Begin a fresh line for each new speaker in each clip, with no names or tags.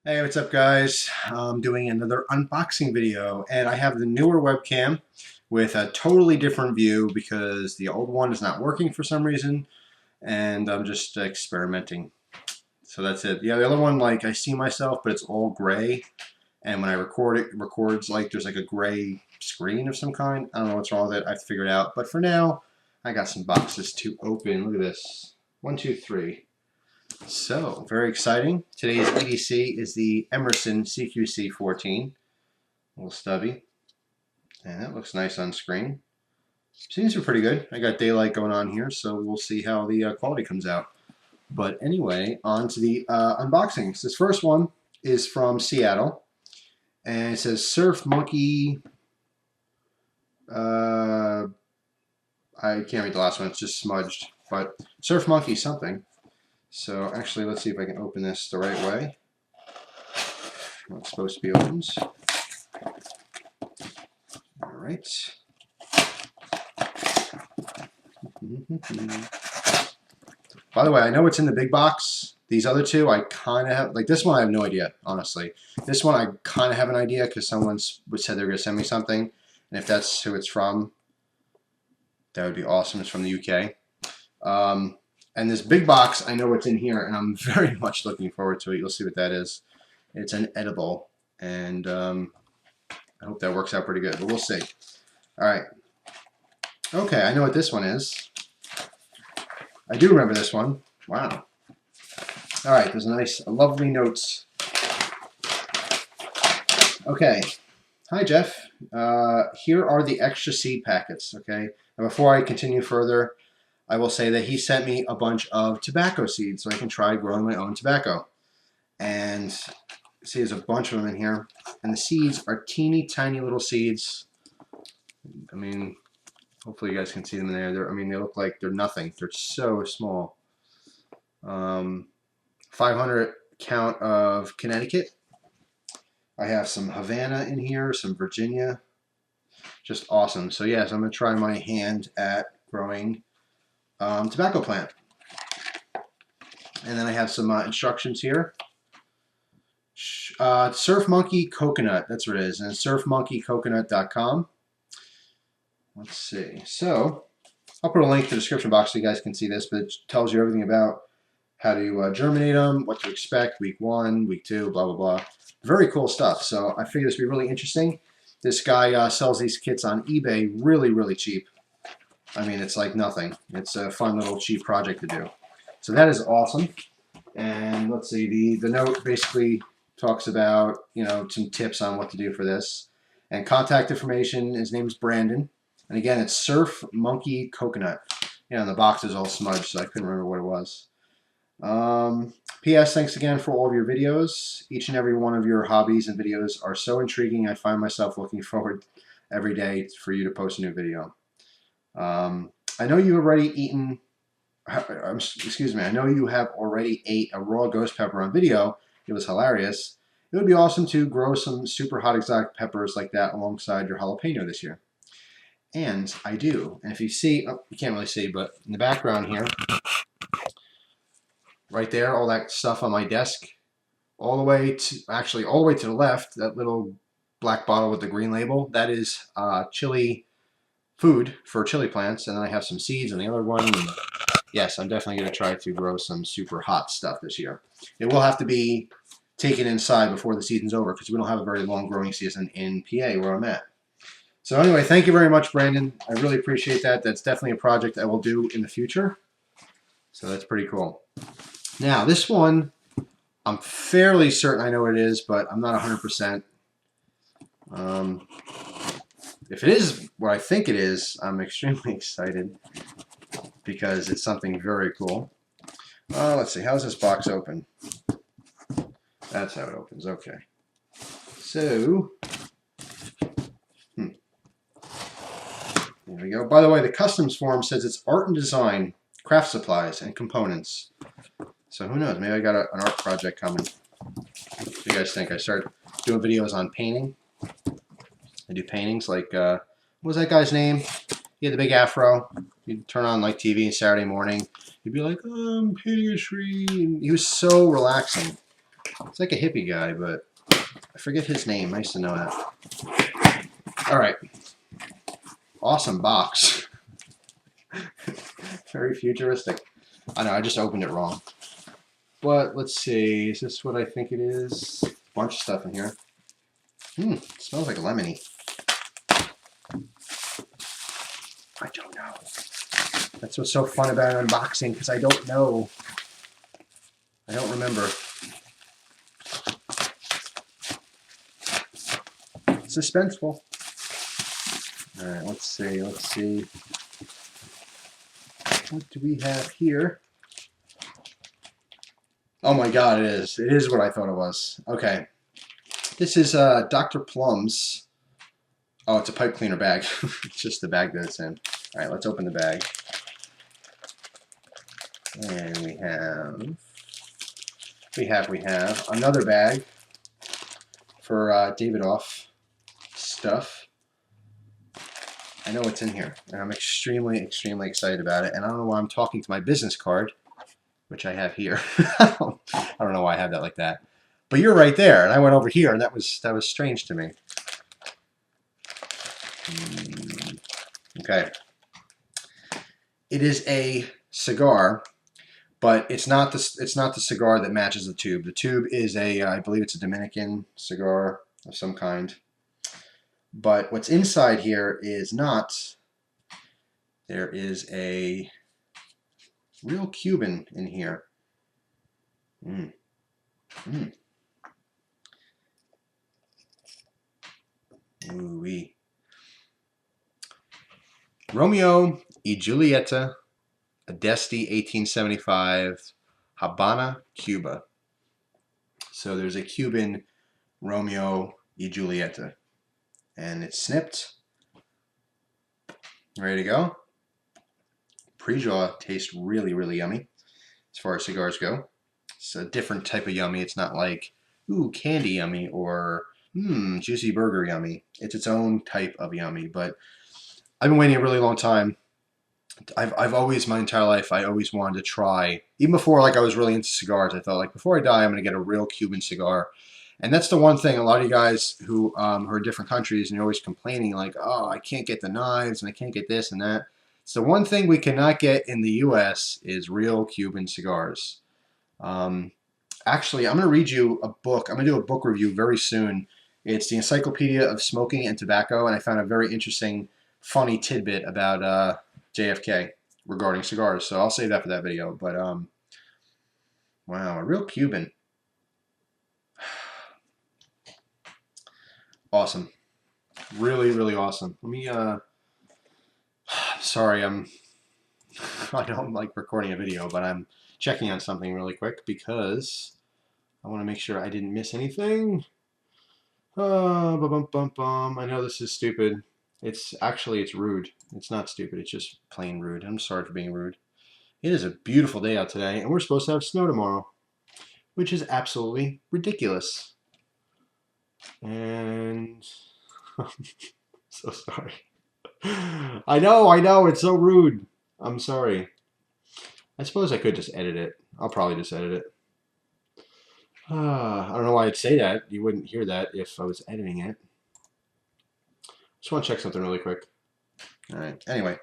Hey, what's up guys? I'm doing another unboxing video and I have the newer webcam with a totally different view because the old one is not working for some reason and I'm just experimenting. So that's it. Yeah, the other one, like, I see myself but it's all gray, and when I record it records like there's like a gray screen of some kind. I don't know what's wrong with it. I have to figure it out. But for now, I got some boxes to open. Look at this. 1, 2, 3. So, very exciting. Today's EDC is the Emerson CQC14. A little stubby. And that looks nice on screen. Seems to be pretty good. I got daylight going on here, so we'll see how the quality comes out. But anyway, on to the unboxings. This first one is from Seattle. And it says Surf Monkey. I can't read the last one. It's just smudged. But Surf Monkey something. So actually, let's see if I can open this the right way. How it's supposed to be opened. All right. By the way, I know it's in the big box. These other two, I kind of have, like this one, I have no idea, honestly. This one, I kind of have an idea because someone said they were going to send me something. And if that's who it's from, that would be awesome. It's from the UK. And this big box, I know what's in here, and I'm very much looking forward to it. You'll see what that is. It's an edible, and I hope that works out pretty good, but we'll see. All right. Okay, I know what this one is. I do remember this one. Wow. All right, there's lovely notes. Okay. Hi, Jeff. Here are the extra seed packets, okay? And before I continue further, I will say that he sent me a bunch of tobacco seeds so I can try growing my own tobacco. And see, there's a bunch of them in here. And the seeds are teeny tiny little seeds. I mean, hopefully you guys can see them in there. They look like they're nothing. They're so small. 500 count of Connecticut. I have some Havana in here, some Virginia. Just awesome. So yes, I'm going to try my hand at growing tobacco plant. And then I have some instructions here. Surf Monkey Coconut, that's what it is, and surfmonkeycoconut.com. Let's see. So I'll put a link to the description box so you guys can see this, but it tells you everything about how to germinate them, what to expect week 1, week 2, blah, blah, blah. Very cool stuff. So I figured this would be really interesting. This guy sells these kits on eBay really, really cheap. I mean, it's like nothing. It's a fun little cheap project to do. So that is awesome. And let's see, the note basically talks about, some tips on what to do for this. And contact information, his name is Brandon. And again, it's Surf Monkey Coconut. And the box is all smudged, so I couldn't remember what it was. P.S. Thanks again for all of your videos. Each and every one of your hobbies and videos are so intriguing. I find myself looking forward every day for you to post a new video. I know you've already eaten, excuse me, I know you have already ate a raw ghost pepper on video. It was hilarious. It would be awesome to grow some super hot exotic peppers like that alongside your jalapeno this year. And I do. And if you see, you can't really see, but in the background here, right there, all that stuff on my desk, all the way to the left, that little black bottle with the green label, that is chili food for chili plants, and then I have some seeds in the other one. And yes, I'm definitely going to try to grow some super hot stuff this year. It will have to be taken inside before the season's over because we don't have a very long growing season in PA where I'm at. So anyway, thank you very much, Brandon. I really appreciate that. That's definitely a project I will do in the future. So that's pretty cool. Now, this one, I'm fairly certain I know what it is, but I'm not 100%. If it is what I think it is, I'm extremely excited because it's something very cool. Let's see, how's this box open? That's how it opens, okay. So, there we go. By the way, the customs form says it's art and design, craft supplies, and components. So who knows, maybe I got an art project coming. What do you guys think? I start doing videos on painting. I do paintings like, what was that guy's name? He had the big afro. You'd turn on like TV Saturday morning. He'd be like, I'm painting a tree. And he was so relaxing. It's like a hippie guy, but I forget his name. I used to know that. All right. Awesome box. Very futuristic. I know, I just opened it wrong. But let's see. Is this what I think it is? Bunch of stuff in here. It smells like lemony. I don't know. That's what's so fun about unboxing, because I don't know. I don't remember. Suspenseful. All right, let's see. Let's see. What do we have here? Oh my God, it is. It is what I thought it was. Okay. This is Dr. Plum's. Oh, it's a pipe cleaner bag. It's just the bag that it's in. All right, let's open the bag. And we have another bag for Davidoff stuff. I know what's in here, and I'm extremely, extremely excited about it. And I don't know why I'm talking to my business card, which I have here. I don't know why I have that like that. But you're right there, and I went over here, and that was strange to me. Okay. It is a cigar, but it's not the cigar that matches the tube. The tube is I believe it's a Dominican cigar of some kind. But what's inside here is not. There is a real Cuban in here. Ooh-wee. Romeo y Julieta, Adesti 1875, Habana, Cuba. So there's a Cuban Romeo y Julieta. And it's snipped. Ready to go. Pre-jaw tastes really, really yummy as far as cigars go. It's a different type of yummy. It's not like, ooh, candy yummy or juicy burger yummy. It's its own type of yummy. But I've been waiting a really long time. I've always, my entire life, I always wanted to try, even before like I was really into cigars, I thought like before I die, I'm going to get a real Cuban cigar. And that's the one thing, a lot of you guys who are in different countries and you're always complaining like, oh, I can't get the knives and I can't get this and that. So one thing we cannot get in the U.S. is real Cuban cigars. Actually, I'm going to read you a book. I'm going to do a book review very soon. It's the Encyclopedia of Smoking and Tobacco, and I found a very interesting, funny tidbit about JFK regarding cigars. So I'll save that for that video. But wow, a real Cuban. Awesome. Really, really awesome. Let me sorry, I don't like recording a video, but I'm checking on something really quick because I want to make sure I didn't miss anything. I know this is stupid. It's rude. It's not stupid. It's just plain rude. I'm sorry for being rude. It is a beautiful day out today, and we're supposed to have snow tomorrow, which is absolutely ridiculous. And so sorry. I know, it's so rude. I'm sorry. I suppose I could just edit it. I'll probably just edit it. I don't know why I'd say that. You wouldn't hear that if I was editing it. Just want to check something really quick. All right. Anyway.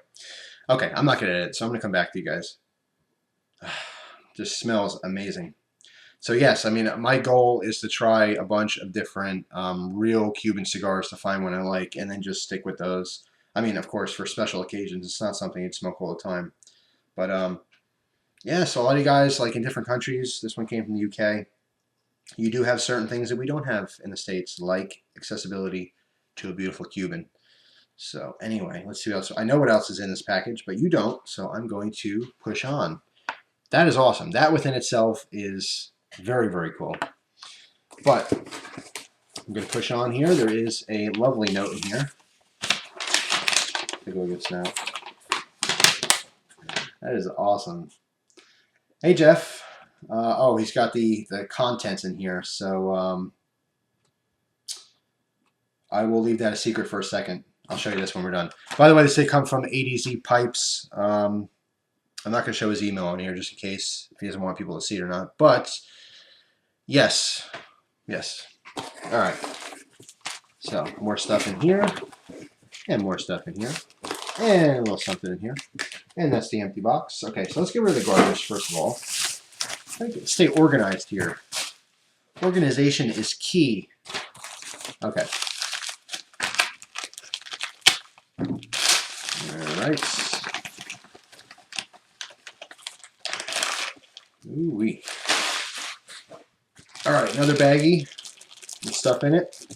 Okay, I'm not going to edit, so I'm going to come back to you guys. Just smells amazing. So yes, I mean, my goal is to try a bunch of different real Cuban cigars to find one I like and then just stick with those. I mean, of course, for special occasions, it's not something you'd smoke all the time. But yeah, so a lot of you guys, like in different countries, this one came from the UK, you do have certain things that we don't have in the States, like accessibility to a beautiful Cuban. So anyway, let's see what else. I know what else is in this package, but you don't, so I'm going to push on. That is awesome. That within itself is very, very cool. But I'm going to push on here. There is a lovely note in here. Take a look at this now. That is awesome. Hey, Jeff. Oh, he's got the contents in here, so I will leave that a secret for a second. I'll show you this when we're done. By the way, this did come from ADZ Pipes. I'm not going to show his email on here just in case if he doesn't want people to see it or not. But Yes. Yes. All right. So more stuff in here, and more stuff in here, and a little something in here. And that's the empty box. Okay, so let's get rid of the garbage first of all. Stay organized here. Organization is key. Okay. Alright. Ooh-wee. Alright, another baggie with stuff in it.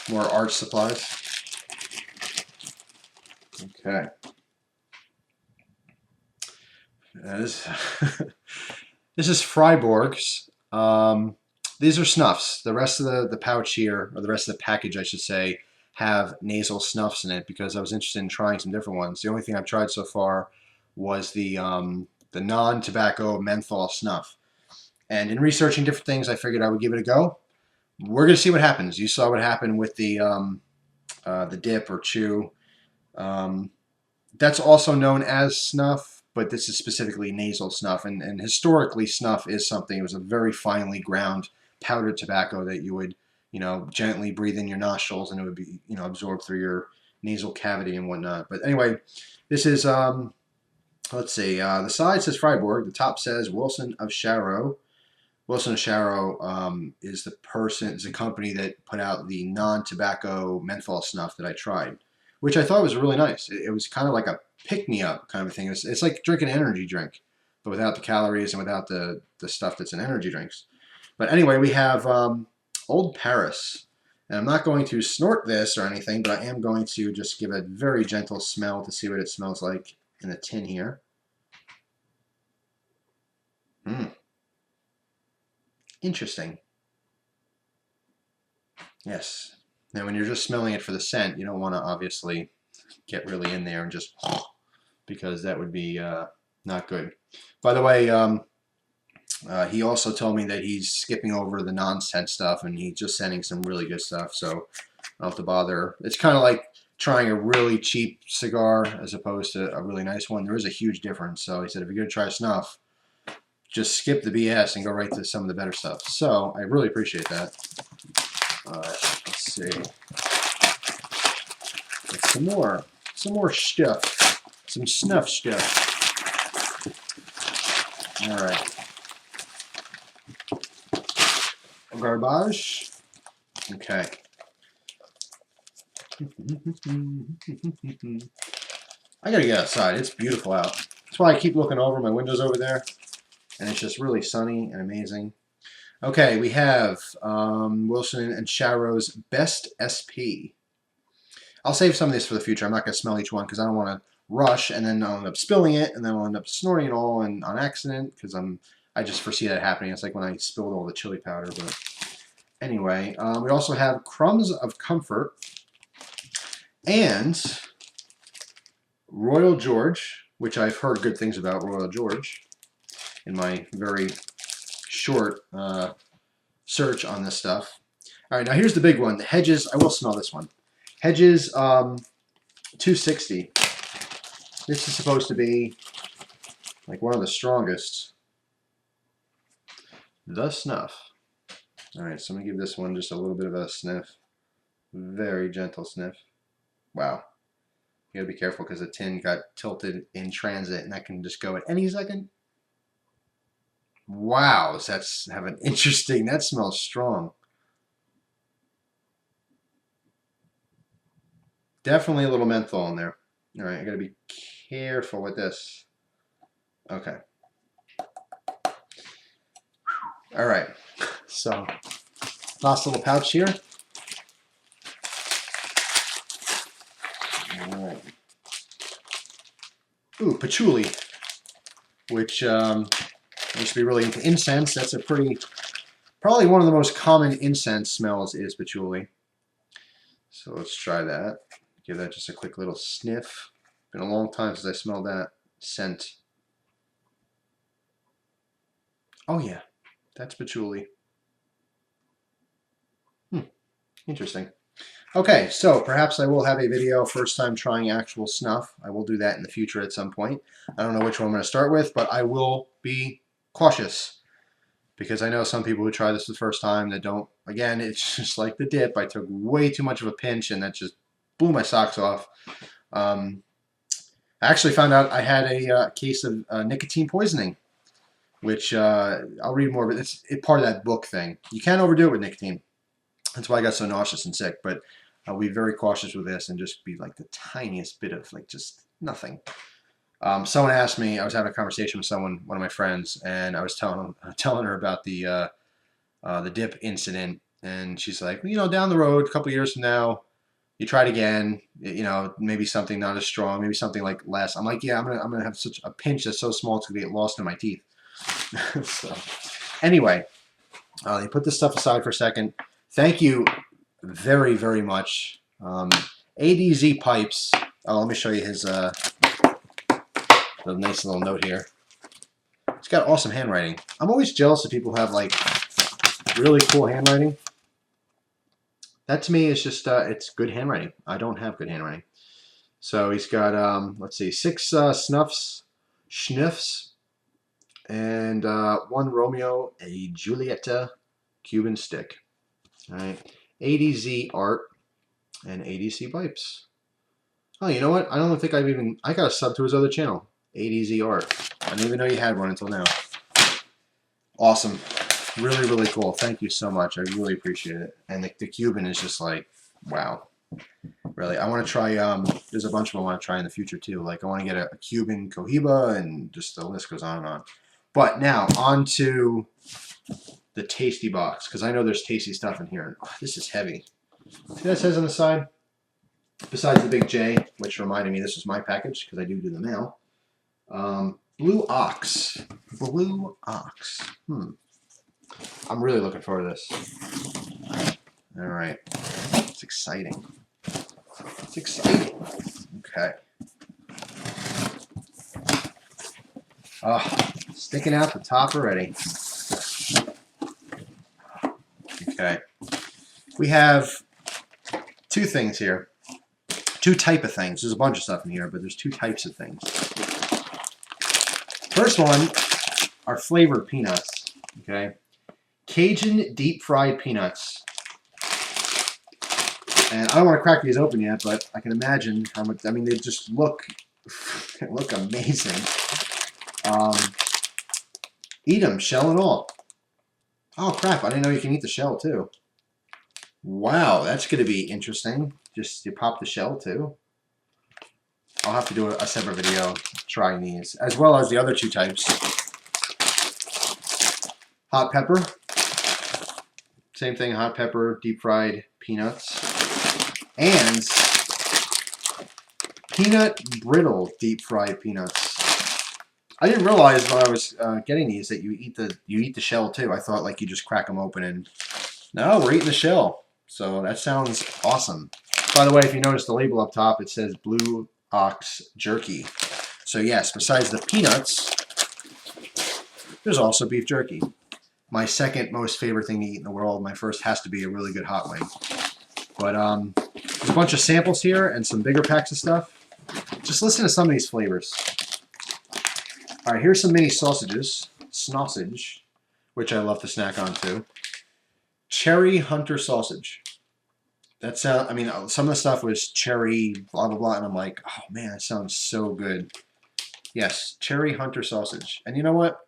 More art supplies. Okay. This is Freiburg's. These are snuffs. The rest of the pouch here, or the rest of the package, I should say, have nasal snuffs in it because I was interested in trying some different ones. The only thing I've tried so far was the non-tobacco menthol snuff. And in researching different things, I figured I would give it a go. We're going to see what happens. You saw what happened with the dip or chew. That's also known as snuff, but this is specifically nasal snuff. And historically, snuff is something. It was a very finely ground powdered tobacco that you would, gently breathe in your nostrils, and it would be, absorbed through your nasal cavity and whatnot. But anyway, this is, let's see, the side says Freiburg. The top says Wilson of Sharrow. Wilson of Sharrow is the company that put out the non-tobacco menthol snuff that I tried, which I thought was really nice. It was kind of like a pick-me-up kind of a thing. It's like drinking an energy drink, but without the calories and without the stuff that's in energy drinks. But anyway, we have Old Paris. And I'm not going to snort this or anything, but I am going to just give a very gentle smell to see what it smells like in the tin here. Interesting. Yes. Now, when you're just smelling it for the scent, you don't want to obviously get really in there and just because that would be not good. By the way, he also told me that he's skipping over the non-scent stuff and he's just sending some really good stuff, so I don't have to bother. It's kind of like trying a really cheap cigar as opposed to a really nice one. There is a huge difference. So he said, if you're going to try snuff, just skip the BS and go right to some of the better stuff. So I really appreciate that. Let's see. Let's some more stuff, some snuff stuff. All right. Garbage. Okay. I gotta get outside. It's beautiful out. That's why I keep looking over my windows over there, and it's just really sunny and amazing. Okay, we have Wilson and Sharrow's Best SP. I'll save some of this for the future. I'm not going to smell each one because I don't want to rush, and then I'll end up spilling it, and then I'll end up snorting it all on accident because I just foresee that happening. It's like when I spilled all the chili powder. But anyway, we also have Crumbs of Comfort and Royal George, which I've heard good things about Royal George in my very short search on this stuff. All right, now here's the big one. The Hedges, I will smell this one. Hedges 260. This is supposed to be like one of the strongest. The snuff. All right, so I'm going to give this one just a little bit of a sniff. Very gentle sniff. Wow. You got to be careful because the tin got tilted in transit and that can just go at any second. Wow, so that's have an interesting, that smells strong. Definitely a little menthol in there. All right, I gotta be careful with this. Okay. All right, so last little pouch here. All right. Ooh, patchouli, which I used to be really into incense. That's a probably one of the most common incense smells is patchouli. So let's try that. Give that just a quick little sniff. Been a long time since I smelled that scent. Oh yeah, that's patchouli. Interesting. Okay, so perhaps I will have a video first time trying actual snuff. I will do that in the future at some point. I don't know which one I'm going to start with, but I will be cautious because I know some people who try this the first time that don't. Again, it's just like the dip. I took way too much of a pinch and that just blew my socks off. I actually found out I had a case of nicotine poisoning, which I'll read more, but it's part of that book thing. You can't overdo it with nicotine. That's why I got so nauseous and sick. But I'll be very cautious with this and just be like the tiniest bit of like just nothing. Someone asked me. I was having a conversation with someone, one of my friends, and I was telling her about the dip incident, and she's like, well, you know, down the road, a couple years from now, you try it again. You know, maybe something not as strong, maybe something like less. I'm like, yeah, I'm gonna have such a pinch that's so small it's gonna get lost in my teeth. So, anyway, they put this stuff aside for a second. Thank you very, very much. ADZ Pipes. Oh, let me show you his the nice little note here. It's got awesome handwriting. I'm always jealous of people who have like really cool handwriting. That to me is just it's good handwriting. I don't have good handwriting. So he's got let's see, 6 snuffs, and 1 Romeo, a Julieta Cuban stick. All right, ADZ art and ADC pipes. Oh, you know what? I don't think I got a sub to his other channel, ADZ art. I didn't even know you had one until now. Awesome. Really, really cool. Thank you so much. I really appreciate it. And the Cuban is just like, wow. Really, I want to try, there's a bunch of them I want to try in the future too. Like I want to get a Cuban Cohiba and just the list goes on and on. But now, on to the tasty box, because I know there's tasty stuff in here. Oh, this is heavy. See what it says on the side? Besides the big J, which reminded me this was my package, because I do the mail. Blue Ox. Blue Ox. I'm really looking forward to this. All right. It's exciting. It's exciting. Okay. Oh, sticking out the top already. Okay. We have 2 things here. 2 type of things. There's a bunch of stuff in here, but there's 2 types of things. First one are flavored peanuts. Okay. Cajun deep fried peanuts. And I don't want to crack these open yet, but I can imagine how much. I mean, they just look amazing. Eat them, shell and all. Oh crap! I didn't know you can eat the shell too. Wow, that's going to be interesting. Just you pop the shell too. I'll have to do a separate video trying these, as well as the other 2 types. Hot pepper. Same thing, hot pepper, deep fried peanuts. And peanut brittle deep fried peanuts. I didn't realize when I was getting these that you eat the shell too. I thought like you just crack them open and no, we're eating the shell. So that sounds awesome. By the way, if you notice the label up top, it says Blue Ox Jerky. So yes, besides the peanuts, there's also beef jerky. My second most favorite thing to eat in the world. My first has to be a really good hot wing. But there's a bunch of samples here and some bigger packs of stuff. Just listen to some of these flavors. All right, here's some mini sausages. Sausage, which I love to snack on too. Cherry Hunter sausage. That sound. I mean, some of the stuff was cherry, blah blah blah, and I'm like, oh man, that sounds so good. Yes, Cherry Hunter sausage. And you know what?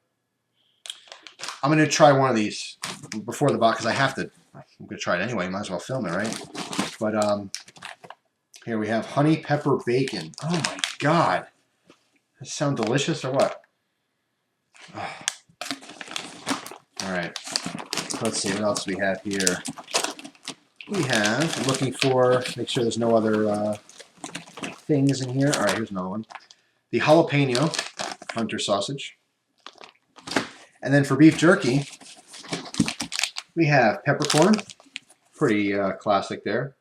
I'm gonna try one of these before the box because I have to. I'm gonna try it anyway. Might as well film it, right? But here we have honey pepper bacon. Oh my god, does that sound delicious or what? Oh. All right. Let's see what else we have here. We have. I'm looking for. Make sure there's no other things in here. All right, here's another one. The jalapeno Hunter sausage. And then for beef jerky, we have peppercorn, pretty classic there.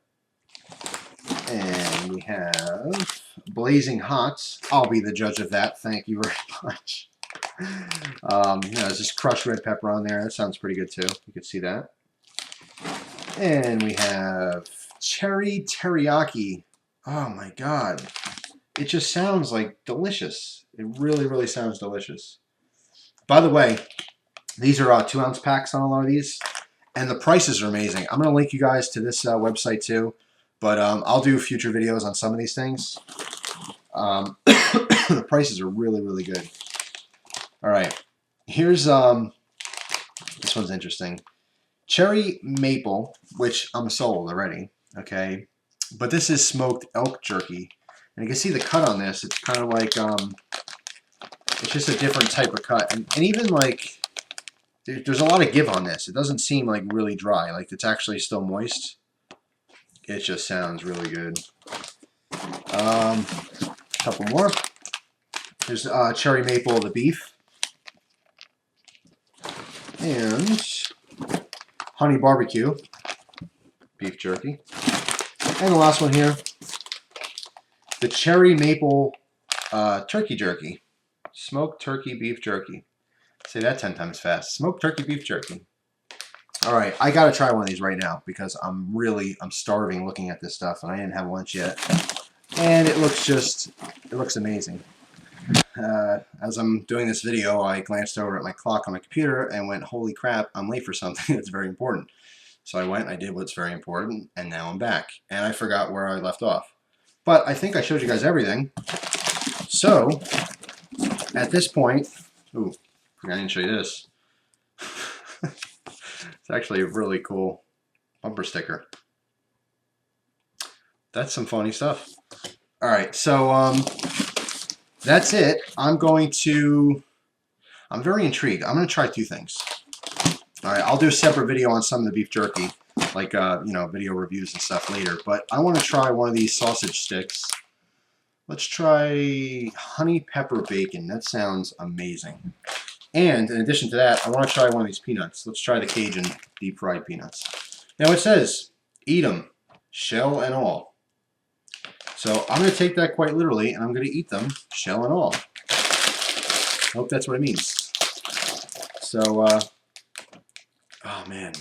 And we have blazing hots. I'll be the judge of that. Thank you very much. There's just crushed red pepper on there. That sounds pretty good too. You can see that. And we have cherry teriyaki. Oh my god. It just sounds like delicious. It really, really sounds delicious. By the way, these are 2-ounce packs on a lot of these, and the prices are amazing. I'm going to link you guys to this website too, but I'll do future videos on some of these things. The prices are really, really good. All right, here's this one's interesting. Cherry maple, which I'm sold already, okay? But this is smoked elk jerky. And you can see the cut on this. It's kind of like, it's just a different type of cut. And even like, there's a lot of give on this. It doesn't seem like really dry. Like it's actually still moist. It just sounds really good. A couple more. There's cherry maple, the beef. And honey barbecue, beef jerky. And the last one here, the cherry maple turkey jerky. Smoked turkey beef jerky. Say that 10 times fast. Smoked turkey beef jerky. All right, I gotta try one of these right now because I'm starving looking at this stuff, and I didn't have lunch yet. And it looks amazing. As I'm doing this video, I glanced over at my clock on my computer and went, holy crap, I'm late for something that's very important. So I went, I did what's very important, and now I'm back. And I forgot where I left off. But I think I showed you guys everything. So, at this point, ooh, I didn't show you this. It's actually a really cool bumper sticker. That's some funny stuff. All right, so that's it. I'm very intrigued. I'm going to try 2 things. All right, I'll do a separate video on some of the beef jerky, like, you know, video reviews and stuff later. But I want to try one of these sausage sticks. Let's try honey pepper bacon. That sounds amazing. And in addition to that, I want to try one of these peanuts. Let's try the Cajun deep fried peanuts. Now it says, eat them, shell and all. So I'm going to take that quite literally, and I'm going to eat them, shell and all. I hope that's what it means. So, oh man.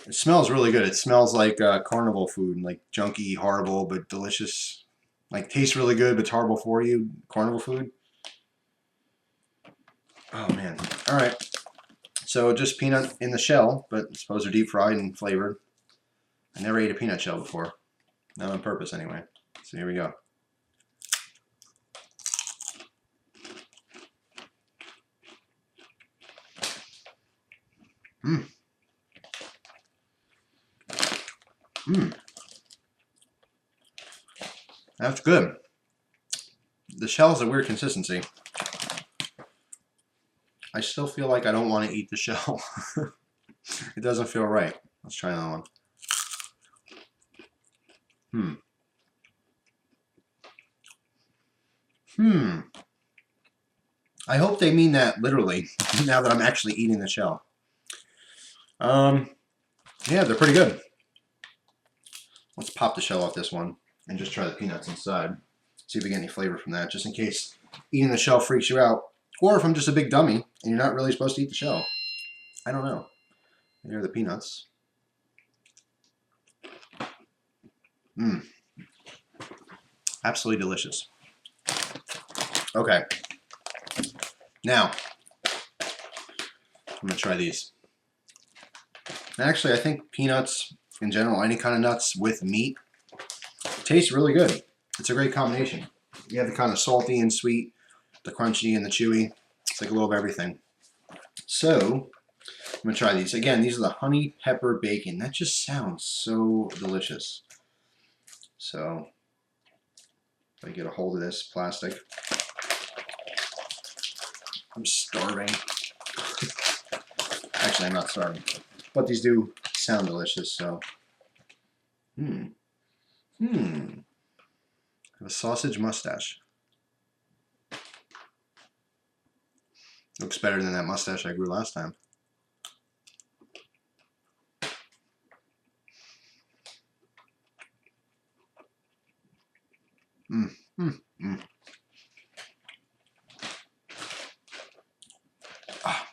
It smells really good. It smells like carnival food, like junky, horrible, but delicious. Like tastes really good, but it's horrible for you. Carnival food. Oh man. All right. So just peanut in the shell, but I suppose they're deep fried and flavored. I never ate a peanut shell before. Not on purpose anyway. So here we go. Mmm. Mmm. That's good. The shell's a weird consistency. I still feel like I don't want to eat the shell. It doesn't feel right. Let's try another one. I hope they mean that literally, now that I'm actually eating the shell. Yeah, they're pretty good. Let's pop the shell off this one and just try the peanuts inside. See if we get any flavor from that, just in case eating the shell freaks you out. Or if I'm just a big dummy and you're not really supposed to eat the shell. I don't know. Here are the peanuts. Mmm. Absolutely delicious. Okay. Now, I'm going to try these. Actually, I think peanuts in general, any kind of nuts with meat, tastes really good. It's a great combination. You have the kind of salty and sweet, the crunchy and the chewy. It's like a little of everything. So, I'm going to try these. Again, these are the honey pepper bacon. That just sounds so delicious. So, if I get a hold of this plastic. I'm starving. Actually, I'm not starving. But these do sound delicious, so. I have a sausage mustache. Looks better than that mustache I grew last time. Ah,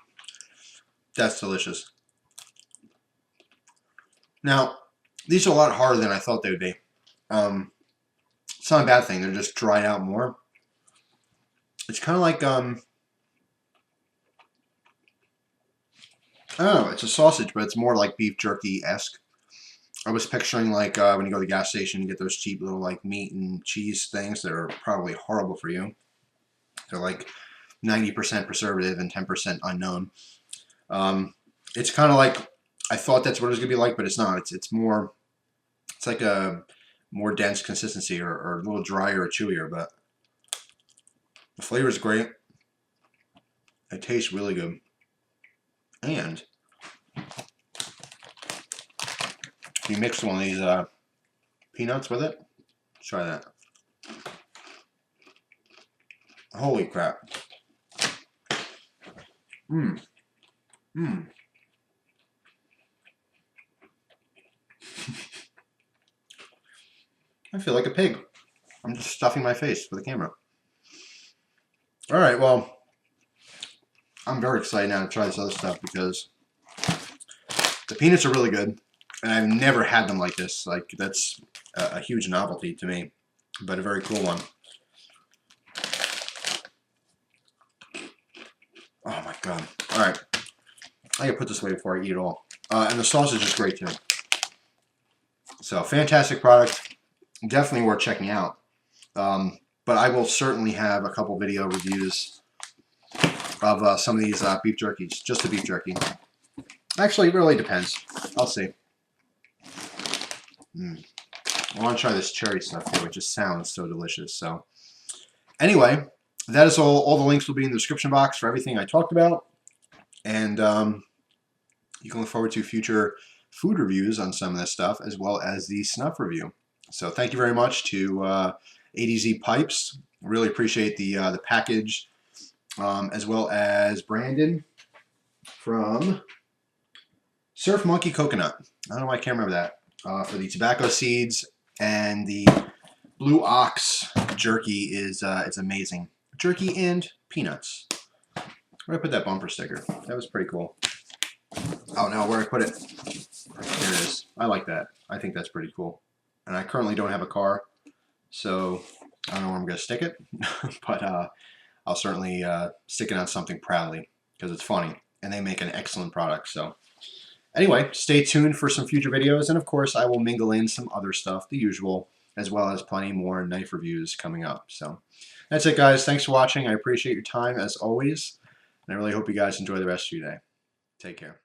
that's delicious. Now, these are a lot harder than I thought they would be. It's not a bad thing. They're just dried out more. It's kind of like Oh, it's a sausage, but it's more like beef jerky-esque. I was picturing like when you go to the gas station, you get those cheap little like meat and cheese things that are probably horrible for you. They're like 90% preservative and 10% unknown. It's kind of like I thought that's what it was gonna be like, but it's not. It's more. It's like a more dense consistency or a little drier or chewier, but the flavor is great. It tastes really good, and if you mix one of these peanuts with it, try that. Holy crap! Mmm. Mmm. I feel like a pig. I'm just stuffing my face for the camera. All right, well, I'm very excited now to try this other stuff because the peanuts are really good, and I've never had them like this. Like, that's a huge novelty to me, but a very cool one. Oh my god. All right. I gotta put this away before I eat it all. And the sausage is great too. So, fantastic product. Definitely worth checking out. But I will certainly have a couple video reviews of some of these beef jerkies. Just the beef jerky. Actually, it really depends. I'll see. I want to try this cherry stuff too. It just sounds so delicious. So, anyway, that is all. All the links will be in the description box for everything I talked about. And you can look forward to future food reviews on some of this stuff, as well as the snuff review. So thank you very much to A2Z Pipes. Really appreciate the package, as well as Brandon from Surf Monkey Coconut. I don't know why I can't remember that. For the tobacco seeds, and the Blue Ox jerky is it's amazing. Jerky and peanuts. Where did I put that bumper sticker? That was pretty cool. Oh no, where I put it? There it is. I like that. I think that's pretty cool. And I currently don't have a car, so I don't know where I'm going to stick it. But I'll certainly stick it on something proudly because it's funny. And they make an excellent product. So anyway, stay tuned for some future videos. And of course, I will mingle in some other stuff, the usual, as well as plenty more knife reviews coming up. So that's it, guys. Thanks for watching. I appreciate your time as always. And I really hope you guys enjoy the rest of your day. Take care.